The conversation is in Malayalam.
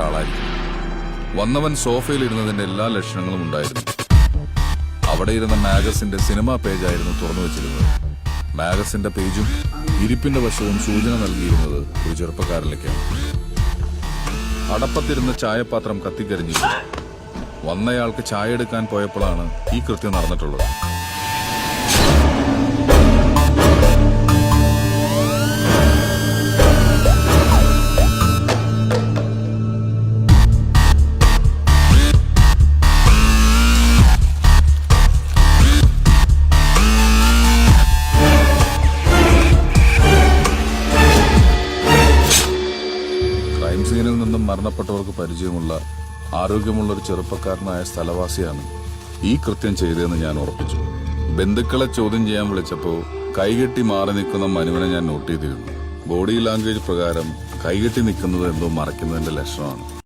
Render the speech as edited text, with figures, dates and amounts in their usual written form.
ആളായിരിക്കും. വന്നവൻ സോഫയിൽ ഇരുന്നതിന്റെ എല്ലാ ലക്ഷണങ്ങളും ഉണ്ടായിരുന്നു. അവിടെ ഇരുന്ന മാഗസിന്റെ സിനിമാ പേജായിരുന്നു തുറന്നു വെച്ചിരുന്നത്. മാഗസിന്റെ പേജും ഇരിപ്പിന്റെ വശവും സൂചന നൽകിയിരുന്നത് ഒരു ചെറുപ്പക്കാരിലേക്കാണ്. അടപ്പത്തിരുന്ന ചായപാത്രം കത്തിക്കരിഞ്ഞിരുന്നു. വന്നയാൾക്ക് ചായ എടുക്കാൻ പോയപ്പോഴാണ് ഈ കൃത്യം നടന്നിട്ടുള്ളത്. ക്രൈം സീനിൽ നിന്നും മരണപ്പെട്ടവർക്ക് പരിചയമുള്ള ആരോഗ്യമുള്ള ഒരു ചെറുപ്പക്കാരനായ സ്ഥലവാസിയാണ് ഈ കൃത്യം ചെയ്തതെന്ന് ഞാൻ ഉറപ്പിച്ചു. ബന്ധുക്കളെ ചോദ്യം ചെയ്യാൻ വിളിച്ചപ്പോൾ കൈകെട്ടി മാറി നിൽക്കുന്ന മനുവിനെ ഞാൻ നോട്ട് ചെയ്തിരുന്നു. ബോഡി ലാംഗ്വേജ് പ്രകാരം കൈകെട്ടി നിൽക്കുന്നത് എന്തോ മറയ്ക്കുന്നതിന്റെ ലക്ഷണമാണ്.